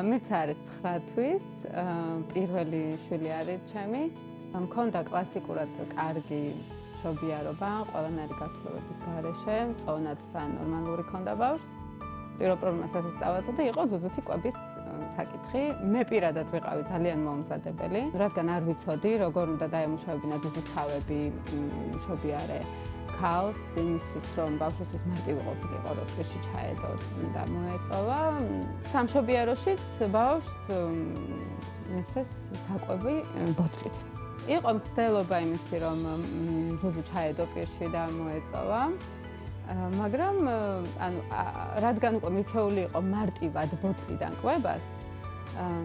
მირცა არის 9 თვის, პირველი შვილი არის ჩემი. მქონდა კლასიკურად კარგი მშობიარობა, ყველანაირი გართულებების გარეშე, წონაც ნორმალური ქონდა ბავშვს. პირველ პრობლემასაც წავაწყდა და იყო ზუზუთი კვების საკითხი. მე პირადად ვიყავი ძალიან მომზადებელი, რადგან არ ვიცოდი, როგორ უნდა დაემუშავებინა ზუზუს თავები მშობიარე ქალს, იმისთვის რომ ბავშვისთვის მარტივი ყოფილიყო, რომ პირში ჩაედო და მოეწოვა. სამშობიაროშიც ბავშვს მისცეს საკვები ბოთლით. იყო მცდელობა იმისი, რომ ზუზუ ჩაედო პირში და მოეწოვა. მაგრამ რადგან უკვე მიჩვეული იყო მარტივად ბოთლიდან კვებას,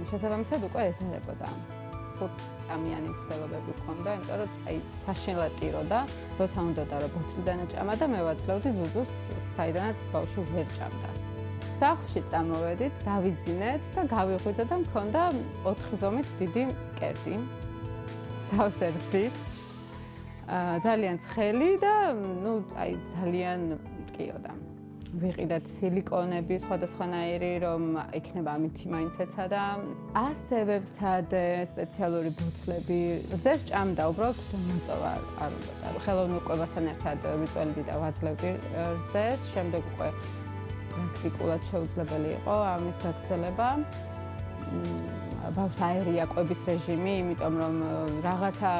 შესაბამისად უკვე ეზარებოდა. 5 წამიანი მცდელობები ჰქონდა, იმიტომ რომ საშინლად ტიროდა, როცა უნდოდა რომ ბოთლიდან ეჭამა და მე ვაძლევდი ზუზუს, საიდანაც ბავშვი ვერ ჭამდა. სახლში წამოვედით, დავიძინეთ და გავიღვიძა და მქონდა 4 ზომით დიდი მკერდი. სავსე რძით. ძალიან ცხელი და ძალიან მტკიოდა. ვიყიდეთ სილიკონები სხვადასხვანაირი, რომ იქნება ამითი მაინც ეცადა. ასევე ვცადე სპეციალური ბოთლები. რძეს ჭამდა, უბრალოდ მოწოვა არ უნდა. ხელოვნურ კვებასთან ერთად ვიწველდი და ვაძლევდი რძეს. შემდეგ უკვე პრაქტიკულად შეუძლებელი იყო ამის გაგრძელება. ბავშვს აერია კვების რეჟიმი, იმიტომ რომ რაღაცა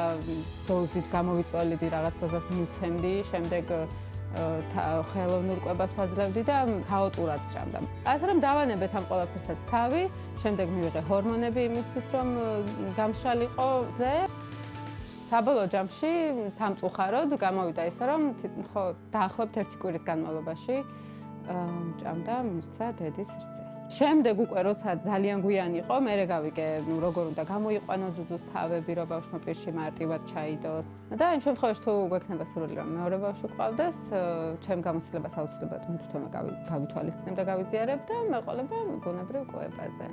დოზით გამოვიწვევდი, რაღაც დოზას მივცემდი, შემდეგ ხელოვნურ კვებას ვაძლევდი და ქაოტურად ჭამდა. ასე რომ დავანებეთ ამ ყველაფერსაც თავი, შემდეგ მივიღე ჰორმონები იმისთვის, რომ გამშრალიყო ზე. საბოლოო ჯამში სამწუხაროდ გამოვიდა ისე, რომ ხო დაახლოებით 1 კვირის განმავლობაში ჭამდა მირცა დედის რძეს. შემდეგ უკვე როცა ძალიან გვიანი იყო, მერე გავიგე, როგორ უნდა გამოიყვანო ზუზუს თავები, რომ ბავშვმა პირში მარტივად ჩაიდოს. და იმ შემთხვევაში თუ გვექნება სურვილი, რომ მეორე ბავშვი გყავდეს, ჩემ გამოცდილებას აუცილებლად მე თვითონვე გავითვალისწინებ და გავიზიარებ და მეყოლება ბუნებრივ კვებაზე.